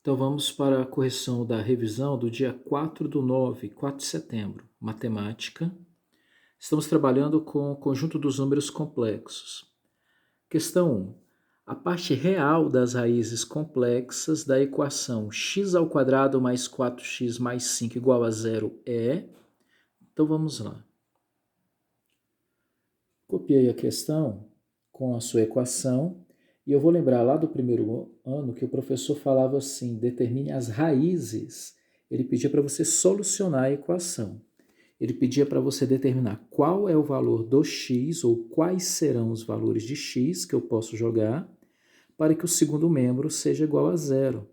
Então vamos para a correção da revisão do dia 4/9, 4 de setembro, matemática. Estamos trabalhando com o conjunto dos números complexos. Questão 1. A parte real das raízes complexas da equação x² mais 4x mais 5 igual a zero é... Então vamos lá. Copiei a questão com a sua equação. E eu vou lembrar lá do primeiro ano que o professor falava assim, determine as raízes. Ele pedia para você solucionar a equação. Ele pedia para você determinar qual é o valor do x ou quais serão os valores de x que eu posso jogar para que o segundo membro seja igual a zero.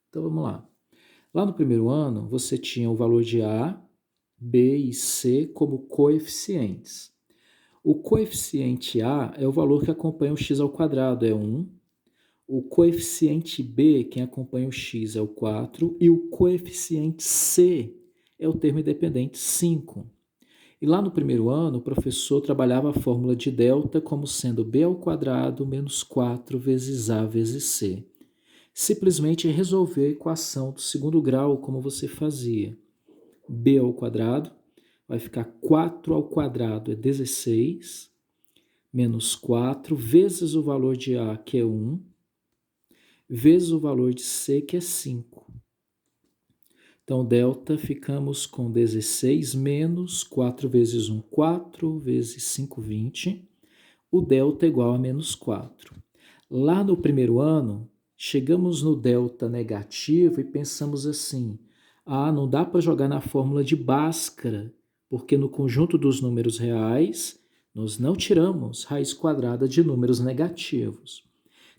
Então vamos lá. Lá no primeiro ano você tinha o valor de A, B e C como coeficientes. O coeficiente A é o valor que acompanha o x², é 1. O coeficiente B, quem acompanha o x, é o 4. E o coeficiente C é o termo independente, 5. E lá no primeiro ano, o professor trabalhava a fórmula de delta como sendo B² menos 4 vezes A vezes C. Simplesmente resolver a equação do segundo grau como você fazia. B² vai ficar 4² é 16, menos 4, vezes o valor de A, que é 1, vezes o valor de C, que é 5. Então, delta, ficamos com 16 menos 4 vezes 1, 4, vezes 5, 20. O delta é igual a menos 4. Lá no primeiro ano, chegamos no delta negativo e pensamos assim, não dá para jogar na fórmula de Bhaskara, porque no conjunto dos números reais, nós não tiramos raiz quadrada de números negativos.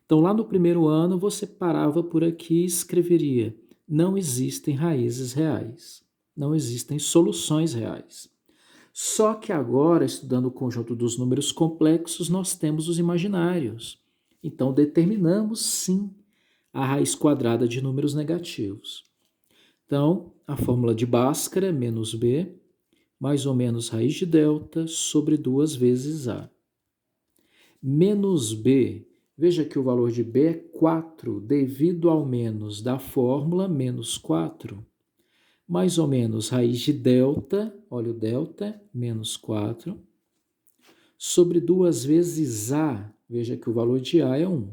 Então, lá no primeiro ano, você parava por aqui e escreveria: não existem raízes reais, não existem soluções reais. Só que agora, estudando o conjunto dos números complexos, nós temos os imaginários. Então, determinamos, sim, a raiz quadrada de números negativos. Então, a fórmula de Bhaskara é menos B, mais ou menos raiz de delta, sobre 2 vezes A. Menos B, veja que o valor de B é 4, devido ao menos da fórmula menos 4. Mais ou menos raiz de delta, olha o delta, menos 4, sobre 2 vezes A, veja que o valor de A é 1.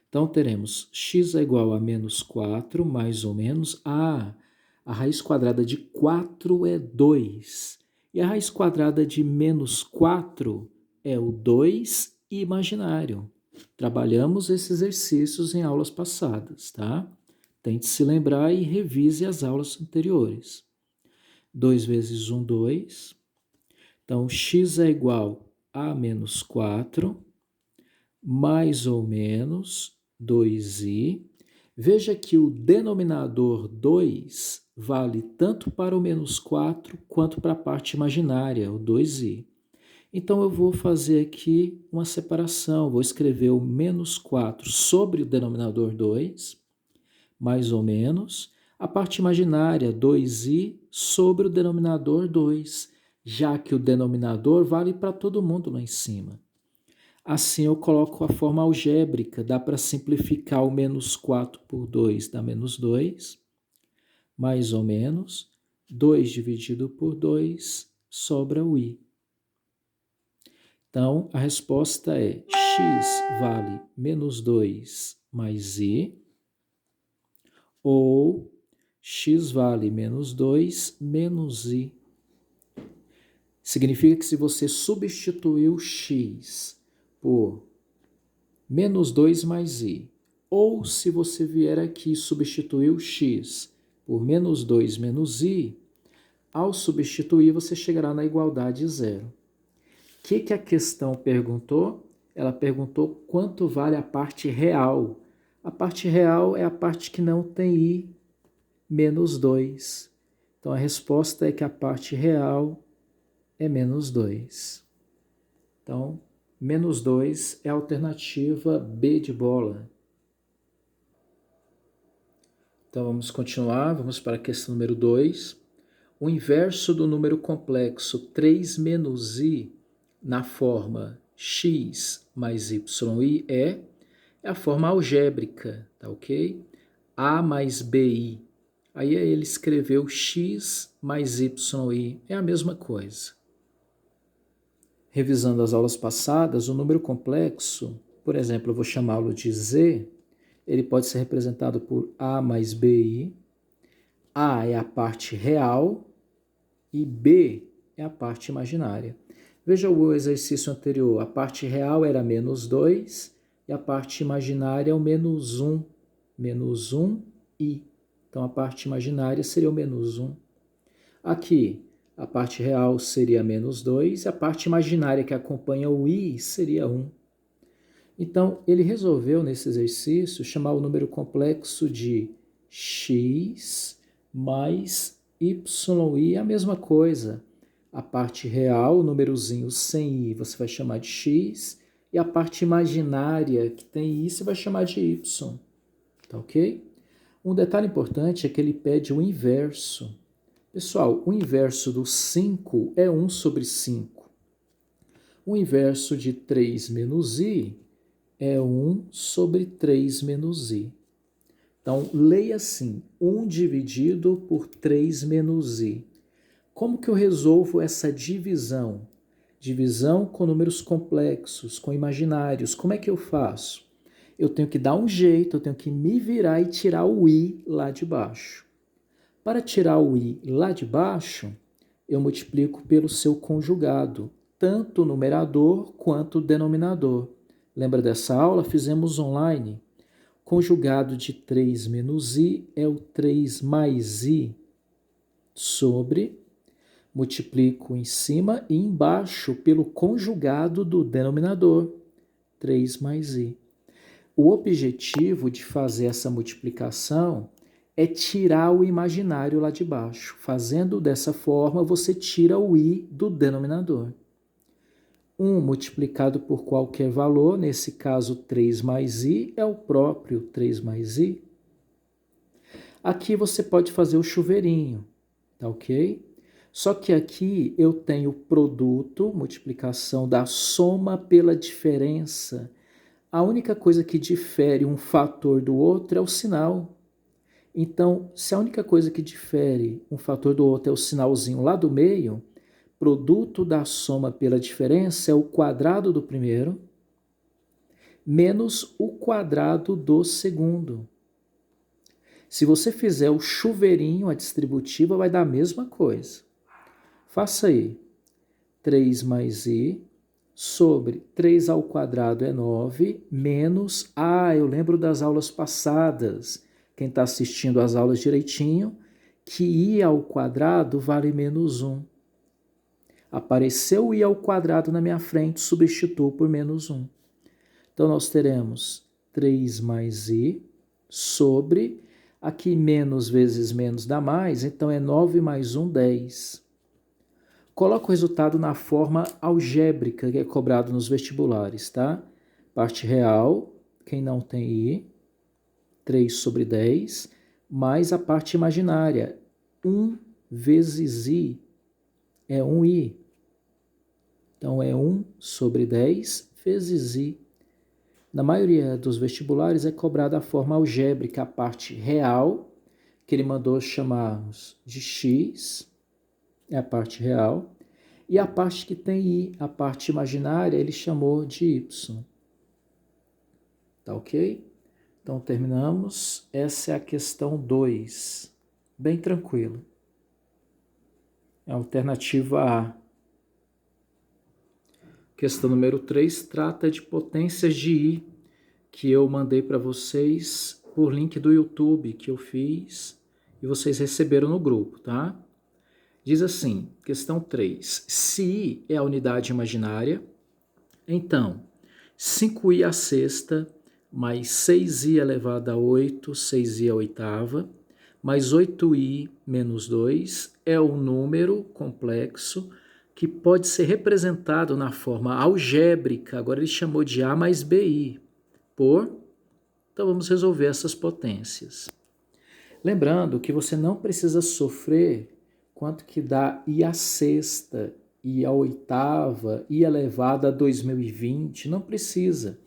Então, teremos x é igual a menos 4, mais ou menos A. A raiz quadrada de 4 é 2. E a raiz quadrada de menos 4 é o 2 imaginário. Trabalhamos esses exercícios em aulas passadas, tá? Tente se lembrar e revise as aulas anteriores. 2 vezes 1, 2. Então, x é igual a menos 4, mais ou menos 2i. Veja que o denominador 2 vale tanto para o menos 4 quanto para a parte imaginária, o 2i. Então, eu vou fazer aqui uma separação. Vou escrever o menos 4 sobre o denominador 2, mais ou menos, a parte imaginária, 2i, sobre o denominador 2, já que o denominador vale para todo mundo lá em cima. Assim, eu coloco a forma algébrica, dá para simplificar o menos 4 por 2, dá menos 2, mais ou menos, 2 dividido por 2, sobra o i. Então, a resposta é x vale menos 2 mais i, ou x vale menos 2 menos i. Significa que se você substituir o x por menos 2 mais i, ou se você vier aqui e substituir o x por menos 2 menos i, ao substituir você chegará na igualdade zero. O que a questão perguntou? Ela perguntou quanto vale a parte real. A parte real é a parte que não tem i menos 2. Então, a resposta é que a parte real é menos 2. Então, menos 2 é a alternativa B de bola. Então, vamos continuar. Vamos para a questão número 2. O inverso do número complexo 3 menos i na forma x mais yi é a forma algébrica, tá ok? A mais BI. Aí ele escreveu X mais YI. É a mesma coisa. Revisando as aulas passadas, o número complexo, por exemplo, eu vou chamá-lo de Z, ele pode ser representado por A mais BI. A é a parte real e B é a parte imaginária. Veja o exercício anterior. A parte real era menos 2 e a parte imaginária é o menos 1. Menos 1i. Então, a parte imaginária seria o menos 1. Aqui, a parte real seria menos 2 e a parte imaginária que acompanha o i seria 1. Então, ele resolveu, nesse exercício, chamar o número complexo de x mais yi, a mesma coisa. A parte real, o númerozinho sem i, você vai chamar de x, e a parte imaginária, que tem i, você vai chamar de y. Tá ok? Um detalhe importante é que ele pede o inverso. Pessoal, o inverso do 5 é 1 sobre 5. O inverso de 3 menos i é 1 sobre 3 menos i. Então, leia assim, 1 dividido por 3 menos i. Como que eu resolvo essa divisão? Divisão com números complexos, com imaginários. Como é que eu faço? Eu tenho que dar um jeito, eu tenho que me virar e tirar o i lá de baixo. Para tirar o i lá de baixo, eu multiplico pelo seu conjugado, tanto o numerador quanto o denominador. Lembra dessa aula? Fizemos online. Conjugado de 3 menos i é o 3 mais i sobre, multiplico em cima e embaixo pelo conjugado do denominador, 3 mais i. O objetivo de fazer essa multiplicação é tirar o imaginário lá de baixo. Fazendo dessa forma, você tira o i do denominador. 1 multiplicado por qualquer valor, nesse caso 3 mais i, é o próprio 3 mais i. Aqui você pode fazer o chuveirinho, tá ok? Só que aqui eu tenho produto, multiplicação da soma pela diferença. A única coisa que difere um fator do outro é o sinal. Então, se a única coisa que difere um fator do outro é o sinalzinho lá do meio, produto da soma pela diferença é o quadrado do primeiro menos o quadrado do segundo. Se você fizer o chuveirinho, a distributiva vai dar a mesma coisa. Faça aí. 3 mais i sobre 3 ao quadrado é 9, menos... eu lembro das aulas passadas. Quem está assistindo às aulas direitinho, que i ao quadrado vale menos 1. Apareceu i ao quadrado na minha frente, substituo por menos 1. Então, nós teremos 3 mais i sobre... Aqui menos vezes menos dá mais, então é 9 mais 1, 10. Coloca o resultado na forma algébrica que é cobrado nos vestibulares, tá? Parte real, quem não tem i, 3 sobre 10, mais a parte imaginária, 1 vezes i é 1i. Então, é 1 sobre 10 vezes i. Na maioria dos vestibulares é cobrada a forma algébrica, a parte real, que ele mandou chamarmos de x, é a parte real, e a parte que tem i, a parte imaginária, ele chamou de y. Tá ok? Então, terminamos. Essa é a questão 2. Bem tranquilo. É a alternativa A. Questão número 3 trata de potências de i, que eu mandei para vocês por link do YouTube que eu fiz e vocês receberam no grupo, tá? Diz assim, questão 3. Se i é a unidade imaginária, então 5i à sexta mais 6i elevado a 8, 6i à oitava, mais 8i menos 2 é o número complexo que pode ser representado na forma algébrica, agora ele chamou de A mais BI, então vamos resolver essas potências. Lembrando que você não precisa sofrer quanto que dá i à sexta, i à oitava, i elevado a 2020, não precisa.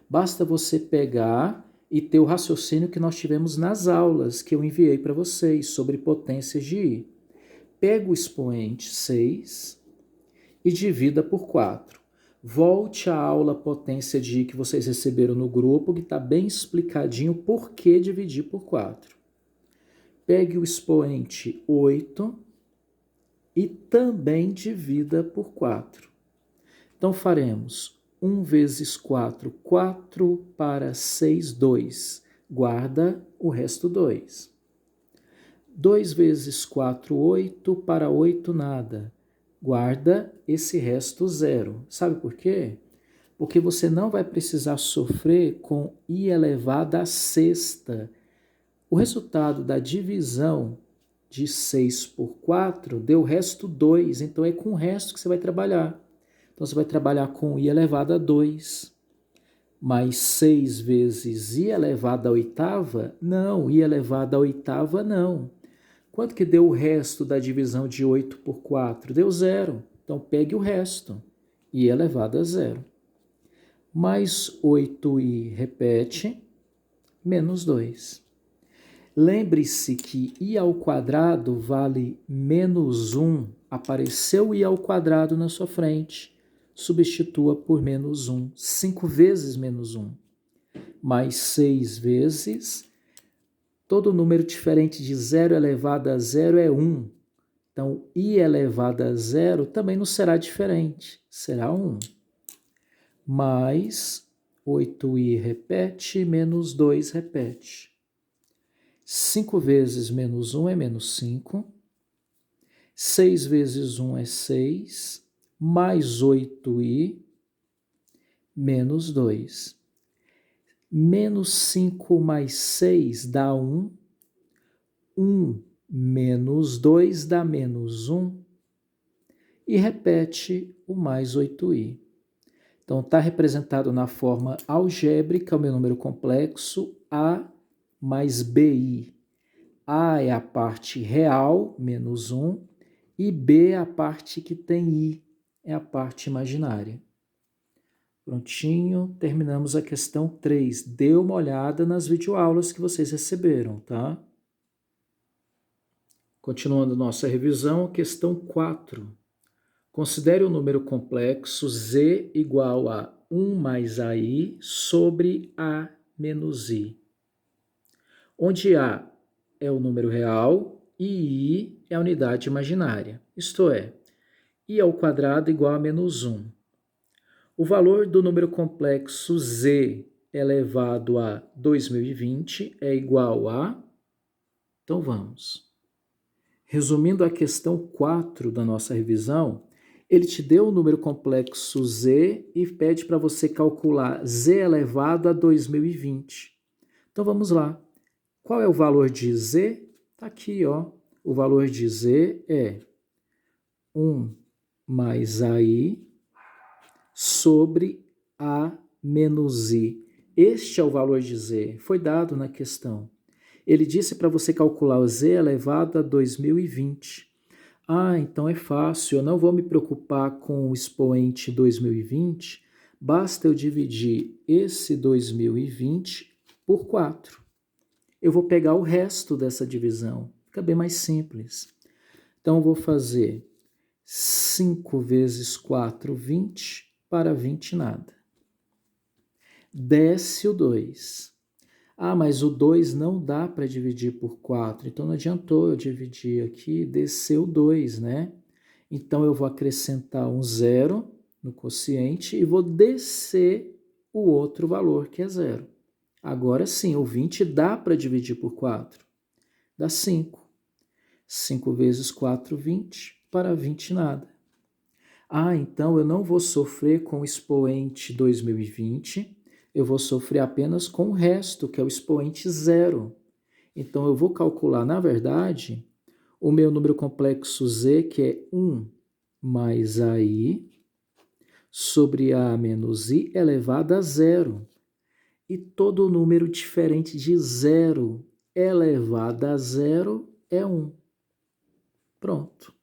Basta você pegar e ter o raciocínio que nós tivemos nas aulas que eu enviei para vocês sobre potências de i. Pega o expoente 6 e divida por 4. Volte à aula potência de i que vocês receberam no grupo, que está bem explicadinho por que dividir por 4. Pegue o expoente 8 e também divida por 4. Então faremos 1 vezes 4, 4 para 6, 2. Guarda o resto 2. 2 vezes 4, 8 para 8, nada. Guarda esse resto 0. Sabe por quê? Porque você não vai precisar sofrer com i elevado à sexta. O resultado da divisão de 6 por 4 deu o resto 2, então é com o resto que você vai trabalhar. Então, você vai trabalhar com i elevado a 2. Mais 6 vezes i elevado à oitava? Não, i elevado à oitava não. Quanto que deu o resto da divisão de 8 por 4? Deu 0. Então, pegue o resto. I elevado a 0. Mais 8i repete, menos 2. Lembre-se que i ao quadrado vale menos 1. Apareceu i ao quadrado na sua frente. Substitua por menos 1. 5 vezes menos 1. Mais 6 vezes. Todo número diferente de 0 elevado a 0 é 1. Então, i elevado a 0 também não será diferente. Será 1. Mais 8i repete, menos 2 repete. 5 vezes menos 1 é menos 5. 6 vezes 1 é 6. Mais 8i, menos 2. Menos 5 mais 6 dá 1. 1 menos 2 dá menos 1. E repete o mais 8i. Então, está representado na forma algébrica, o meu número complexo, A mais BI. A é a parte real, menos 1, e B é a parte que tem I, é a parte imaginária. Prontinho, terminamos a questão 3. Dê uma olhada nas videoaulas que vocês receberam, tá? Continuando nossa revisão, questão 4. Considere o número complexo z igual a 1 mais ai sobre a menos i, onde a é o número real e i é a unidade imaginária, isto é, i ao quadrado igual a menos 1. O valor do número complexo z elevado a 2020 é igual a... Então vamos. Resumindo a questão 4 da nossa revisão, ele te deu o número complexo z e pede para você calcular z elevado a 2020. Então vamos lá. Qual é o valor de z? Está aqui, ó. O valor de z é 1 mais ai sobre a menos i. Este é o valor de z, foi dado na questão. Ele disse para você calcular o z elevado a 2020. Ah, então é fácil, eu não vou me preocupar com o expoente 2020, basta eu dividir esse 2020 por 4. Eu vou pegar o resto dessa divisão, fica bem mais simples. Então, eu vou fazer 5 vezes 4, 20, para 20 nada. Desce o 2. Ah, mas o 2 não dá para dividir por 4, então não adiantou eu dividir aqui, descer o 2, né? Então, eu vou acrescentar um 0 no quociente e vou descer o outro valor, que é 0. Agora sim, o 20 dá para dividir por 4. Dá 5. 5 vezes 4, 20, para 20 nada. Ah, então eu não vou sofrer com o expoente 2020, eu vou sofrer apenas com o resto, que é o expoente 0. Então, eu vou calcular, na verdade, o meu número complexo z, que é 1 mais ai, sobre a menos i elevado a 0. E todo número diferente de 0 elevado a 0 é 1. Pronto.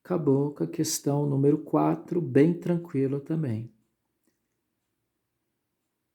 Acabou com a questão número 4, bem tranquilo também.